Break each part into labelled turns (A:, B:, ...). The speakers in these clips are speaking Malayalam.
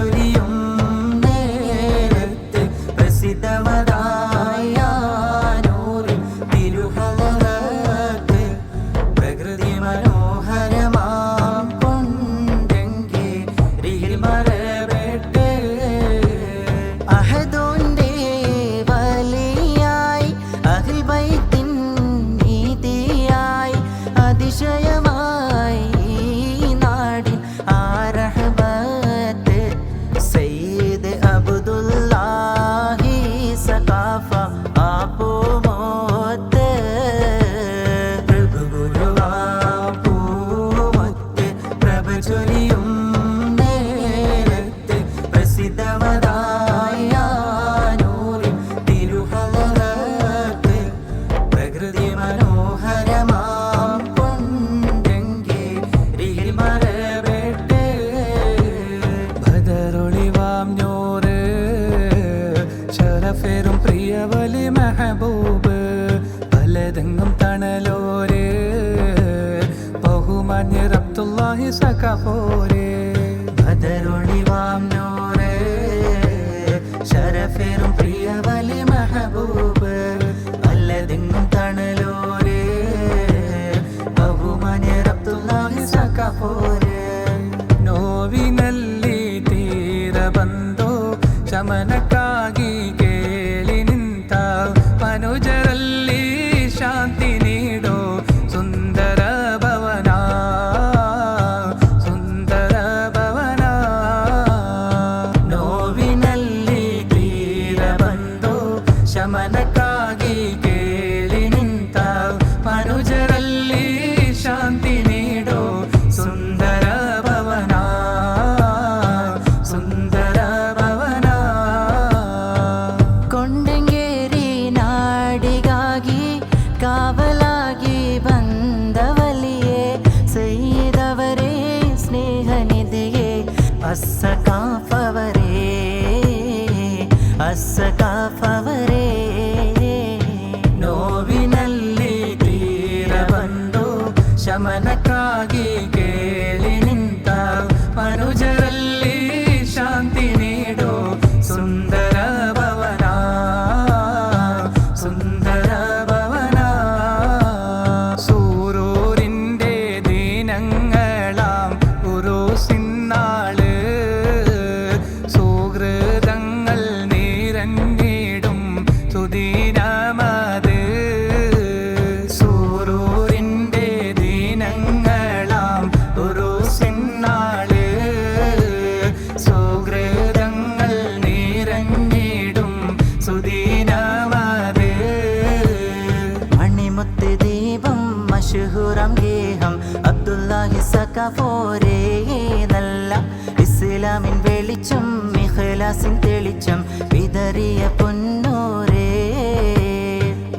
A: ചൊരിയും നേരത്ത് പ്രസിദ്ധമതായ നൂറിൽ തിരുഹലറത്ത് പ്രകൃതി മനോഹരമാം കൊണ്ടെങ്കി റിഹിൽ മറബെട്ട് അഹദോന്റെ വലിയായി അഹ്ൽ ബൈത്തിൻ നീതിയായി അതിശയമായി നാടിൻ ആരഹബത്ത് സയ്യിദ് അബ്ദുല്ലാഹി സഖാഫ ആപ്പുമോത്ത് പ്രഭുഗുരുവാപ്പൂമൊത്ത് പ്രഭ ചൊരിയും നേരത്ത് പ്രസിദ്ധമതായ നൂറിൽ തിരുഹലറത്ത് പ്രകൃതി മനോഹരമാം കൊണ്ടെങ്കി റിഹിൽ മറബെട്ട് ബദറൊളിവാം നൂറ് ശരഫേറും പ്രിയവലി മെഹബൂബ് പലതെങ്ങും തണലോര് ബഹുമാന്യർ അബ്ദുല്ലാഹി സഖാഫോര് ബദറൊളിവാം നൂറ് ശരഫേറും പ്രിയവലി മെഹബൂബ് പലതെങ്ങും തണലോര് ബഹുമാന്യർ അബ്ദുല്ലാഹി സഖാഫോര് ನೋವಿನಲ್ಲಿ ತೀರ ಬಂದು ಶಮನಕ್ಕಾಗಿ ಕೇಳಿ ನಿಂತ ಮನುಜರಲ್ಲಿ ಶಾಂತಿ ನೀಡೋ ಸುಂದರ ಭವನ ಸುಂದರ ಭವನ ನೋವಿನಲ್ಲಿ ತೀರ ಬಂದು ಶಮನಕ್ಕಾಗಿ ಕೇಳಿ ನಿಂತ ಮನುಜರಲ್ಲಿ ಶಾಂತಿ ನೀಡೋ സുന്ദര ഭവന സുന്ദര ഭവന കൊണ്ടങ്കേരി നാടിಗಾಗಿ ಕಾವಲಾಗಿ ಬಂದವಲಿಯೇ ಸೈದವರೇ ಸ್ನೇಹನಿಧಿಯೇ ಅಸ್ಸಕಾಫವರೇ ಅಸ್ಸಕಾಫವರೇ ನೋವಿನಲ್ಲಿ ತೀರ ಬಂದು ಶಮನಕ್ಕಾಗಿ ಕೇಳಿ ನಿಂತ ಮನುಜರಲ್ಲಿ ಶಾಂತಿ ನೀಡೋ ಸುಂದರ ಭವನ സുന്ദര ഭവന സൂരൂരിൻ്റെ ദിനങ്ങളാം ഉറൂസിന്നാള് സുഹൃതങ്ങൾ നിറഞ്ഞിടും സുദിനമത് സൂരൂരിൻ്റെ ദിനങ്ങളാം ഉറൂസിന്നാള് സുഹൃതങ്ങൾ നിറഞ്ഞിടും സുദിനമത് മണിമുത്ത് ദീപം മഷഹൂറം ഗേഹം അബ്ദുല്ലാഹി സഖാഫോരേ നല്ല ഇസ്ലാമിൻ വെളിച്ചം ഇഖ്ലാസിൻ തെളിച്ചം വിതറിയ പൊന്നൂരേ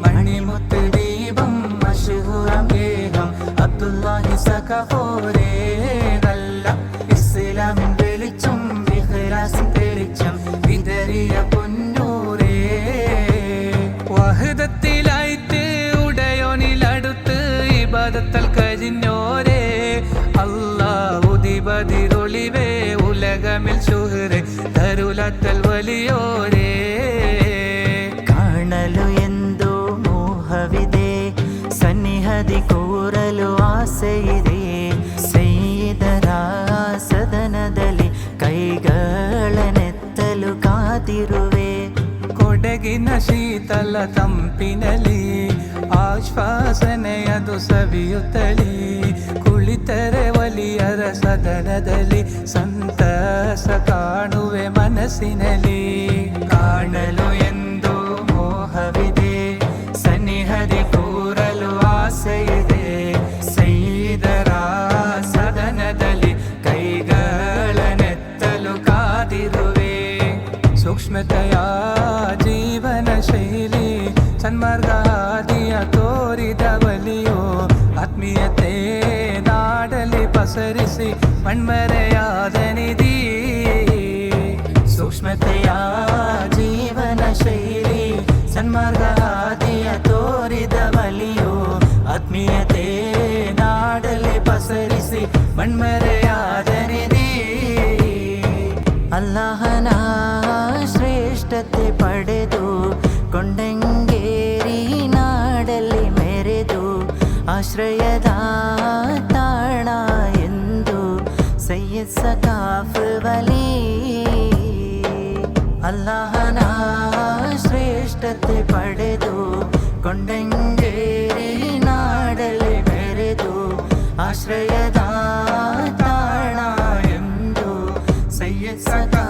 A: മണിമുത്ത് ദീപം മഷഹൂറം ഗേഹം അബ്ദുല്ലാഹി സഖാഫോരേ നല്ല ഇസ്ലാമിൻ വെളിച്ചം ഇഖ്ലാസിൻ തെളിച്ചം വിതറിയ പൊന്നൂരേ വഹദത്തിലായിട്ട് ഉടയോനിലടുത്ത് ഇബാദത്തൽ കഴിഞ്ഞോരേ അല്ലാഹു ദിബദിരൊളിവേ ഉലകമിൽ ശുഹ്റ് തരുലത്തൽ വലിയോരേ കാണലു എന്തോ മോഹവിതേ സന്നിഹതി കൂറಲು ಆಸೆಯಿದೆ ಸೈದರ ಸದನದಲ್ಲಿ ಕೈಗಳನೆತ್ತಲು ಕಾದಿರುವೆ ಕೊಡಗಿನ ಶೀತಲ ತಂಪಿನಲಿ ಆಶ್ವಾಸನೆಯದು ಸವಿಯುತ್ತಲಿ ಕುಳಿತರೆ ಒಲಿಯರ ಸದನದಲ್ಲಿ ಸಂತಸ ಕಾಣುವೆ ಮನಸ್ಸಿನಲ್ಲಿ ಕಾಣಲು ಎಂದು ಮೋಹವಿದೆ ಸನ್ನಿಹದಿ ಕೂರಲು ಆಸೆಯಿದೆ ಸೈದರ ಸದನದಲ್ಲಿ ಕೈಗಳನೆತ್ತಲು ಕಾದಿರುವೆ ಸೂಕ್ಷ್ಮತೆಯ ಜೀವನ ಶೈಲಿ ಸನ್ಮಾರ್ಗ ಹಾದಿಯ ತೋರಿದ ಬಲಿಯೋ ಆತ್ಮೀಯತೆ ನಾಡಲಿ ಪಸರಿಸಿ ಮಣ್ಮರೆಯಾದ ನಿಧಿ ಸೂಕ್ಷ್ಮತೆಯ ಜೀವನ ಶೈಲಿ ಸನ್ಮಾರ್ಗ ಹಾದಿಯ ತೋರಿದ ಬಲಿಯೋ ಆತ್ಮೀಯತೆ ನಾಡಲಿ ಪಸರಿಸಿ ಮಣ್ಮರೆಯಾದ ನಿಧಿ ಅಲ್ಲಾಹನ ಶ್ರೇಷ್ಠತೆ ಪಡೆದು ಕೊಂಡಂಗೇರಿ ನಾಡಲ್ಲಿ ಮೆರೆದು ಆಶ್ರಯದ ತಾಣ ಎಂದು ಸೈಯದ್ ಸಕಾಫ್ ವಲಿ. ಅಲ್ಲಾಹನ ಶ್ರೇಷ್ಠತೆ ಪಡೆದು ಕೊಂಡಂಗೇರಿ ನಾಡಲ್ಲಿ ಮೆರೆದು ಆಶ್ರಯದ ತಾಣ ಎಂದು ಸೈಯದ್ ಸಕಾಫ್